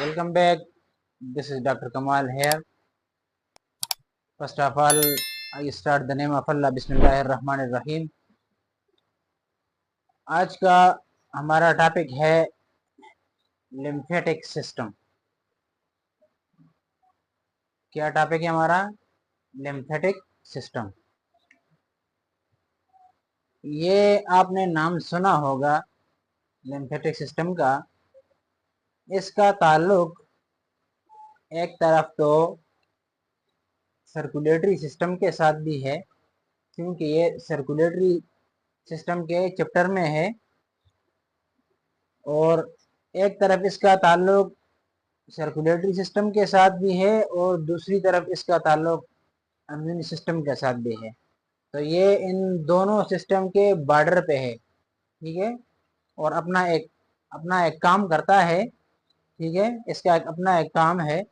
Welcome back. This is Dr. Kamal here. First of all, I start the name of Allah. Bismillahirrahmanirrahim. आज का हमारा topic है lymphatic system. क्या topic है हमारा? Lymphatic system. ये आपने नाम सुना होगा लिम्फेटिक सिस्टम का। इसका ताल्लुक एक तरफ तो सर्कुलेटरी सिस्टम के साथ भी है, क्योंकि ये सर्कुलेटरी सिस्टम के चैप्टर में है, और एक तरफ इसका ताल्लुक सर्कुलेटरी सिस्टम के साथ भी है और दूसरी तरफ इसका ताल्लुक इम्यून सिस्टम के साथ भी है। तो ये इन दोनों सिस्टम के बॉर्डर पे है, ठीक है, और अपना एक काम करता है, ठीक है। इसका अपना एक काम है,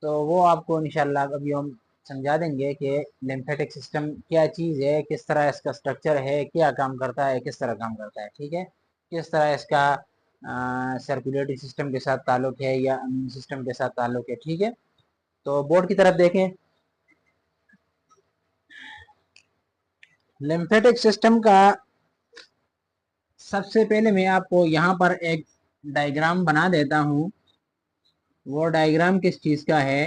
तो वो आपको इंशाल्लाह अभी हम समझा देंगे कि लिम्फेटिक सिस्टम क्या चीज़ है, किस तरह इसका स्ट्रक्चर है, क्या काम करता है, किस तरह काम करता है, ठीक है, किस तरह इसका सर्कुलेटरी सिस्टम के साथ ताल्लुक है या इम्यून सिस्टम के साथ ताल्लुक है, ठीक है। तो बोर्ड की तरफ देखें। लिम्फेटिक सिस्टम का सबसे पहले मैं आपको यहाँ पर एक डायग्राम बना देता हूँ। वो डायग्राम किस चीज़ का है?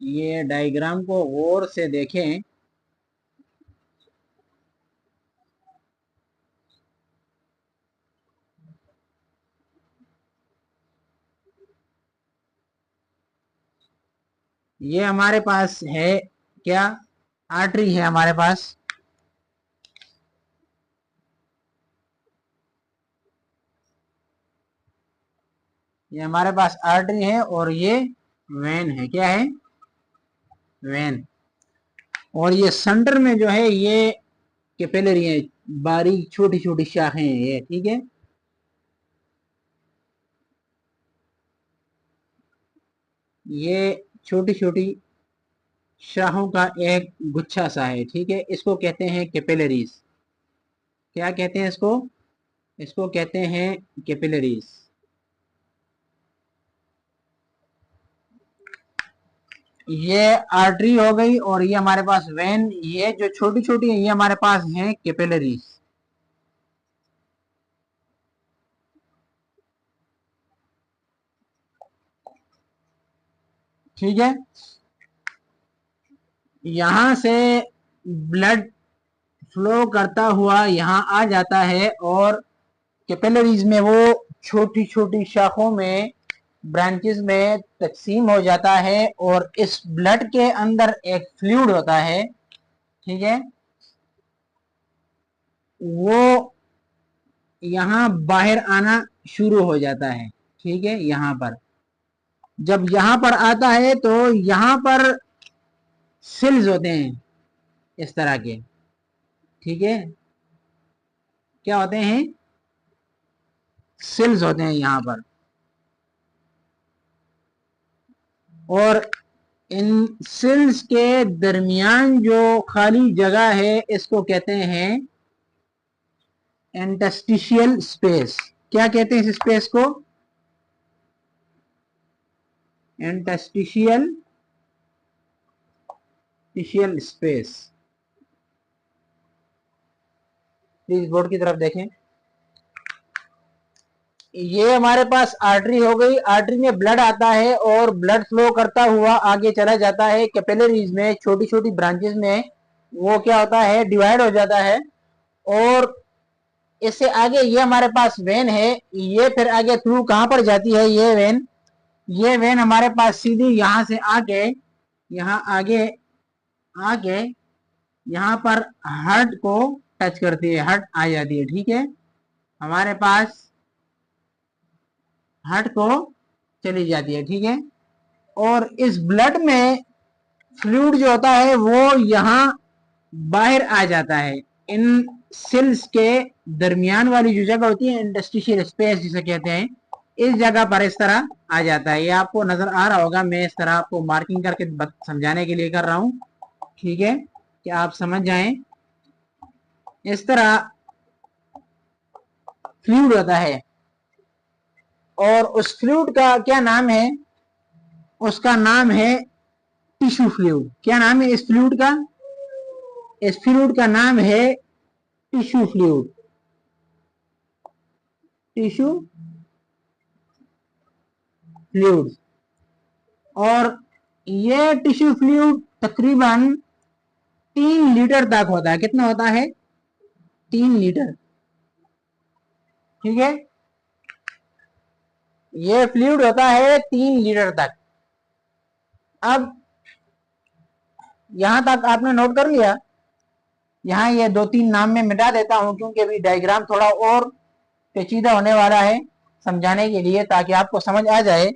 ये डायग्राम को गौर से देखें। ये हमारे पास है क्या? आर्टरी है हमारे पास। ये हमारे पास आर्टरी है और ये वेन है। क्या है? वेन। और ये सेंटर में जो है ये कैपिलरी है, बारीक छोटी छोटी शाखें हैं ये, ठीक है। ये छोटी छोटी शाखों का एक गुच्छा सा है, ठीक है। इसको कहते हैं कैपिलरीज। क्या कहते हैं इसको? इसको कहते हैं कैपिलरीज। ये आर्टरी हो गई और ये हमारे पास वेन। ये जो छोटी छोटी है ये हमारे पास हैं कैपिलरीज। ठीक है। यहां से ब्लड फ्लो करता हुआ यहाँ आ जाता है और कैपिलरीज में वो छोटी छोटी शाखों में, ब्रांचेस में तकसीम हो जाता है और इस ब्लड के अंदर एक फ्लूइड होता है, ठीक है। वो यहाँ बाहर आना शुरू हो जाता है, ठीक है। यहाँ पर जब यहाँ पर आता है तो यहाँ पर सेल्स होते हैं इस तरह के, ठीक है। क्या होते हैं? सेल्स होते हैं यहाँ पर। और इन सेल्स के दरमियान जो खाली जगह है इसको कहते हैं इंटरस्टिशियल स्पेस। क्या कहते हैं इस स्पेस को? Interstitial space. प्लीज बोर्ड की तरफ देखें। ये हमारे पास आर्टरी हो गई। आर्टरी में ब्लड आता है और ब्लड फ्लो करता हुआ आगे चला जाता है कैपिलरीज में, छोटी छोटी ब्रांचेस में। वो क्या होता है? डिवाइड हो जाता है। और इससे आगे ये हमारे पास वेन है। ये फिर आगे थ्रू कहां पर जाती है? ये वेन हमारे पास सीधी यहां से आके यहाँ आगे आके यहाँ पर हार्ट को टच करती है, हार्ट आ जाती है, ठीक है। हमारे पास हार्ट को चली जाती है, ठीक है। और इस ब्लड में फ्लूइड जो होता है वो यहाँ बाहर आ जाता है। इन सेल्स के दरमियान वाली जो जगह होती है, इंटरस्टिशियल स्पेस जिसे कहते हैं, इस जगह पर इस तरह आ जाता है। ये आपको नजर आ रहा होगा। मैं इस तरह आपको मार्किंग करके समझाने के लिए कर रहा हूँ, ठीक है, कि आप समझ जाएं। इस तरह फ्लूइड होता है, और उस फ्लूइड का क्या नाम है? उसका नाम है टिश्यू फ्लूइड। क्या नाम है इस फ्लूइड का? इस फ्लूइड का नाम है टिश्यू फ्लूइड। Tissue fluid. और ये टिश्यू फ्लूइड तकरीबन 3 लीटर तक होता है। कितना होता है? 3 लीटर। ठीक है, ये फ्लूइड होता है 3 लीटर तक। अब यहां तक आपने नोट कर लिया। यहाँ ये 2-3 नाम में मिटा देता हूं, क्योंकि अभी डायग्राम थोड़ा और पेचीदा होने वाला है समझाने के लिए, ताकि आपको समझ आ जाए।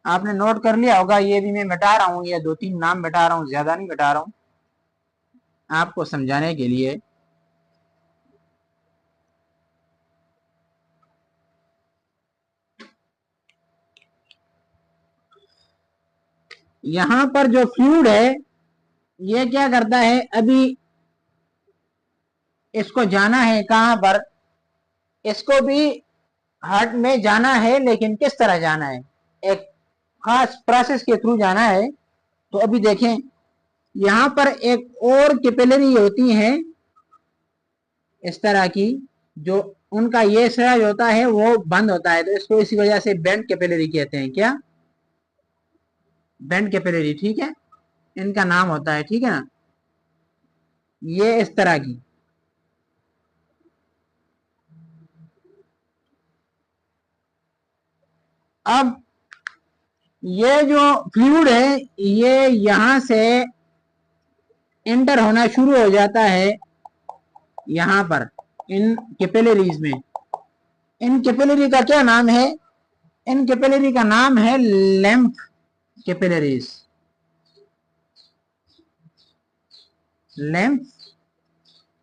आपने नोट कर लिया होगा, ये भी मैं मिटा रहा हूँ, ये 2-3 नाम मिटा रहा हूँ, ज्यादा नहीं मिटा रहा हूँ आपको समझाने के लिए। यहां पर जो फ्लूइड है ये क्या करता है? अभी इसको जाना है कहां पर? इसको भी हार्ट में जाना है, लेकिन किस तरह जाना है? एक खास प्रोसेस के थ्रू जाना है। तो अभी देखें, यहां पर एक और कैपिलरी होती है इस तरह की, जो उनका ये सिरा होता है वो बंद होता है, तो इसको इसी वजह से बेंड कैपिलरी कहते हैं। क्या? Bend capillary. ठीक है, इनका नाम होता है। ठीक है ना, ये इस तरह की। अब ये जो फ्लूइड है ये यहां से एंटर होना शुरू हो जाता है यहां पर, इन कैपिलरीज में। इन कैपिलरी का क्या नाम है? इन कैपिलरी का नाम है लेम्फ कैपिलरीज। Lymph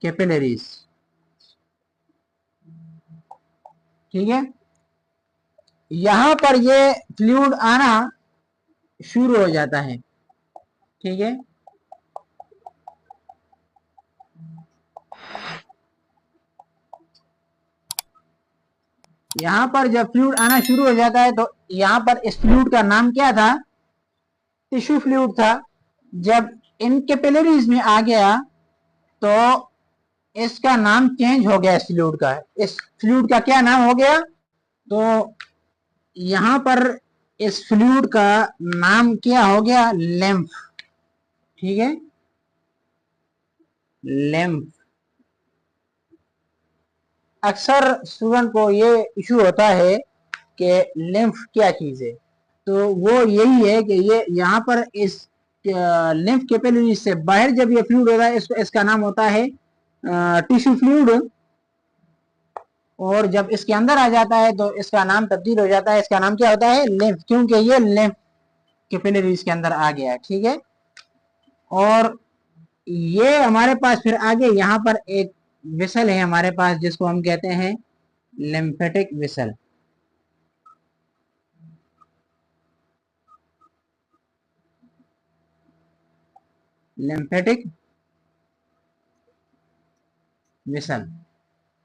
capillaries. ठीक है, यहां पर ये फ्लूइड आना शुरू हो जाता है। ठीक है, यहां पर जब फ्लूइड आना शुरू हो जाता है तो यहां पर इस फ्लूइड का नाम क्या था? टिश्यू फ्लूइड था। जब इन कैपिलरीज में आ गया तो इसका नाम चेंज हो गया इस फ्लूइड का। इस फ्लूइड का क्या नाम हो गया? तो यहां पर इस फ्लूइड का नाम क्या हो गया? लेम्फ। ठीक है, लेम्फ। अक्सर स्टूडेंट को ये इशू होता है कि लिम्फ क्या चीज है, तो वो यही है कि ये यहाँ पर इस लिम्फ कैपिलरी से बाहर जब ये फ्लूइड होता है, इसका नाम होता है टिश्यू फ्लूइड। और जब इसके अंदर आ जाता है तो इसका नाम तब्दील हो जाता है। इसका नाम क्या होता है? लिम्फ, क्योंकि ये लिम्फ कैपिलरीज के अंदर आ गया है। ठीक है, और ये हमारे पास फिर आगे यहाँ पर एक विसल है हमारे पास, जिसको हम कहते हैं लिम्फेटिक विसल। Lymphatic whistle.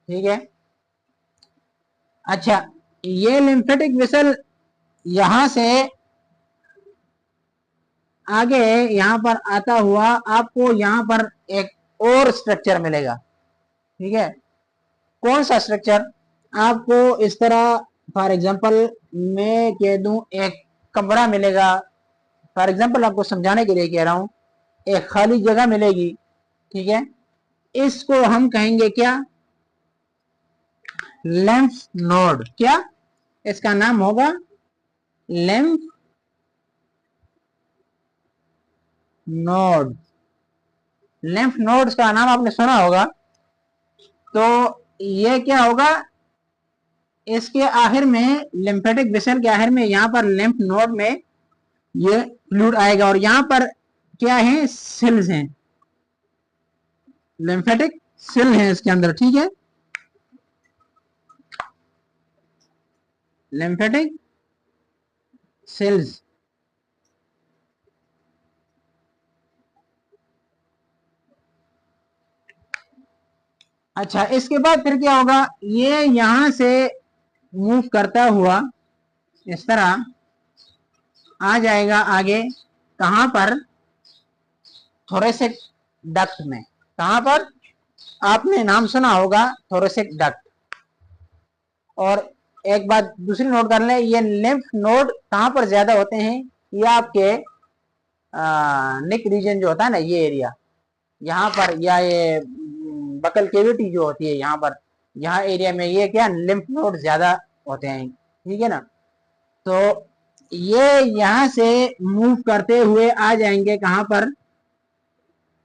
ठीक है, अच्छा, ये लिम्फेटिक विसल यहां से आगे यहां पर आता हुआ आपको यहां पर एक और स्ट्रक्चर मिलेगा। ठीक है, कौन सा स्ट्रक्चर? आपको इस तरह, फॉर एग्जांपल मैं कह दूं, एक कमरा मिलेगा। फॉर एग्जांपल आपको समझाने के लिए कह रहा हूं, एक खाली जगह मिलेगी। ठीक है, इसको हम कहेंगे क्या? Lymph node. क्या? इसका नाम होगा लेम्फ नोड। लेम्फ नोड्स का नाम आपने सुना होगा। तो ये क्या होगा? इसके आखिर में, लिम्फेटिक वेसल के आखिर में, यहाँ पर लिम्फ नोड में ये फ्लूइड आएगा, और यहाँ पर क्या है? सेल्स हैं, लिम्फेटिक सेल है इसके अंदर। ठीक है, लिम्फेटिक सेल्स। अच्छा, इसके बाद फिर क्या होगा, ये यहां से मूव करता हुआ इस तरह आ जाएगा आगे, कहां पर, थोरेसिक डक्ट में। कहां पर, आपने नाम सुना होगा थोरेसिक डक्ट। और एक बात दूसरी नोट कर लें, ये लिम्फ नोड कहां पर ज्यादा होते हैं, ये आपके नेक रीजन जो होता है ना, ये एरिया यहाँ पर, या ये बकल केविटी जो होती है यहाँ पर, यहाँ एरिया में ये क्या लिम्फ नोड ज्यादा होते हैं, ठीक है ना। तो ये यहाँ से मूव करते हुए आ जाएंगे कहां पर,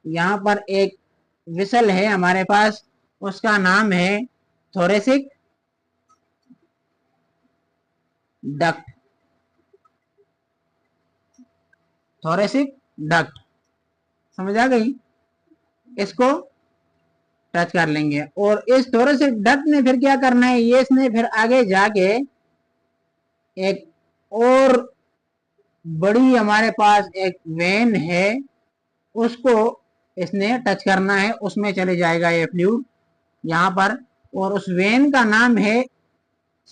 यहाँ पर एक विसल है हमारे पास, उसका नाम है थोरेसिक डक्ट। थोरेसिक डक्ट समझ आ गई, इसको टच कर लेंगे। और इस थोरेसिक डक्ट ने फिर क्या करना है, ये इसने फिर आगे जाके एक और बड़ी हमारे पास एक वेन है, उसको इसने टच करना है, उसमें चले जाएगा ये फ्लूइड यहाँ पर। और उस वेन का नाम है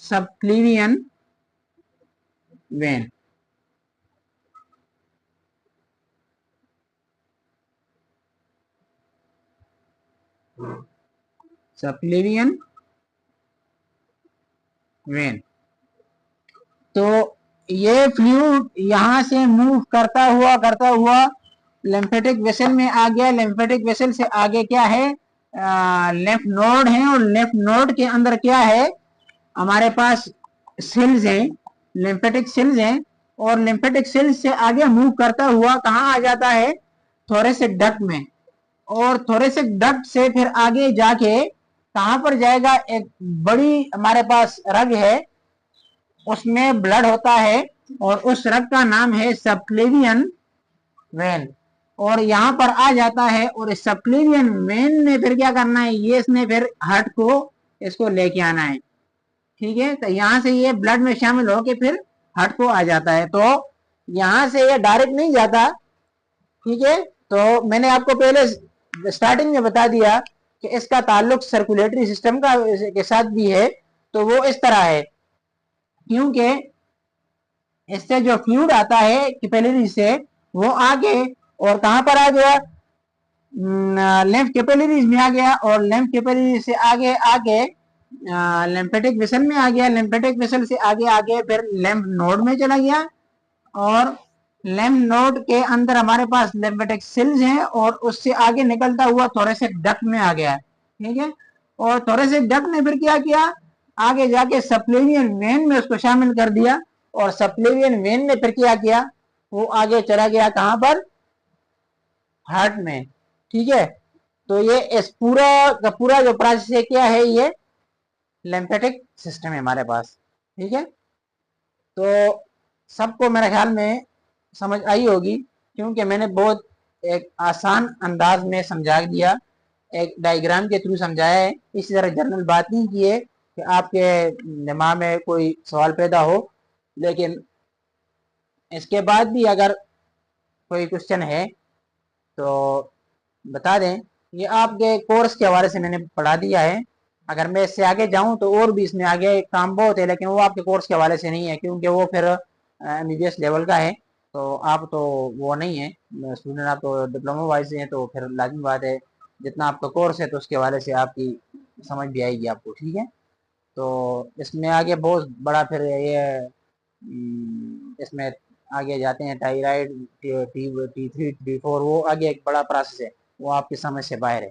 सबक्लीवियन वेन। सबक्लीवियन वेन। तो ये फ्लूइड यहां से मूव करता हुआ लिम्फेटिक वेसल में आ गया। लिम्फेटिक वेसल से आगे क्या है, लेफ्ट नोड है, और लेफ्ट नोड के अंदर क्या है, हमारे पास सेल्स हैं, लिम्फेटिक सेल्स हैं। और लिम्फेटिक सेल्स से आगे मूव करता हुआ कहां आ जाता है, थोरेसिक डक्ट में। और थोरेसिक डक्ट से फिर आगे जाके कहां पर जाएगा, एक बड़ी हमारे पास रग है, उसमें ब्लड होता है, और उस रग का नाम है सबक्लेवियन वेन। और यहाँ पर आ जाता है, और इस सबक्लेवियन वेन ने फिर क्या करना है, ये इसने फिर हार्ट को इसको लेके आना है, ठीक है। तो यहाँ से ये ब्लड में शामिल होके फिर हार्ट को आ जाता है। तो यहाँ से ये डायरेक्ट नहीं जाता, ठीक है। तो मैंने आपको पहले स्टार्टिंग में बता दिया कि इसका ताल्लुक सर्कुलेटरी सिस्टम का के साथ भी है। तो वो इस तरह है, क्योंकि इससे जो फ्लूइड आता है कैपिलरी से, वो आगे और कहां पर आ गया, लिम्फ कैपिलरीज में आ गया, और लिम्फ कैपिलरी से आगे आगे लिम्फेटिक वेसल में आ गया, लिम्फेटिक वेसल से आगे आगे फिर लिम्फ नोड में चला गया, और लिम्फ नोड के अंदर हमारे पास लिम्फेटिक सेल्स हैं, और उससे आगे निकलता हुआ थोरेसिक डक्ट में आ गया, ठीक है। और थोरेसिक डक्ट ने फिर क्या किया, आगे जाके सबक्लेवियन वेन में उसको शामिल कर दिया, और सबक्लेवियन वेन ने फिर क्या किया, वो आगे चला गया कहां पर, हार्ट में, ठीक है। तो ये इस पूरा का पूरा जो प्रोसेस है क्या है, ये लिम्फेटिक सिस्टम है हमारे पास, ठीक है। तो सबको मेरे ख्याल में समझ आई होगी, क्योंकि मैंने बहुत एक आसान अंदाज में समझा दिया, एक डायग्राम के थ्रू समझाया है। इसी तरह जनरल बात नहीं की है कि आपके दिमाग में कोई सवाल पैदा हो, लेकिन इसके बाद भी अगर कोई क्वेश्चन है तो बता दें। ये आपके कोर्स के हवाले से मैंने पढ़ा दिया है। अगर मैं इससे आगे जाऊं तो और भी इसमें आगे काम बहुत है, लेकिन वो आपके कोर्स के हवाले से नहीं है, क्योंकि वो फिर MBBS लेवल का है। तो आप तो वो नहीं है स्टूडेंट, आप तो डिप्लोमा वाइज हैं, तो फिर लाजमी बात है जितना आपका कोर्स है तो उसके हवाले से आपकी समझ भी आएगी आपको, ठीक है। तो इसमें आगे बहुत बड़ा फिर ये इसमें आगे जाते हैं थायराइड, T3 T4, वो आगे एक बड़ा प्रोसेस है, वो आपकी समझ से बाहर है,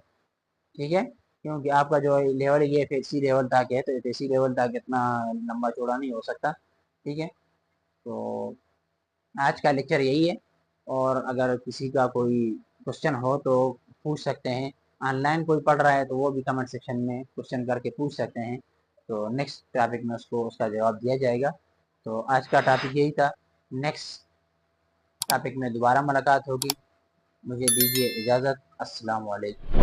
ठीक है। क्योंकि आपका जो लेवल है ये FSC लेवल तक है, तो FSC लेवल तक इतना लंबा चौड़ा नहीं हो सकता, ठीक है। तो आज का लेक्चर यही है, और अगर किसी का कोई क्वेश्चन हो तो पूछ सकते हैं। ऑनलाइन कोई पढ़ रहा है तो वो भी कमेंट सेक्शन में क्वेश्चन करके पूछ सकते हैं, तो नेक्स्ट टॉपिक में उसको उसका जवाब दिया जाएगा। तो आज का टॉपिक यही था। नेक्स्ट टॉपिक में दोबारा मुलाकात होगी। मुझे दीजिए इजाज़त। अस्सलाम वालेकुम।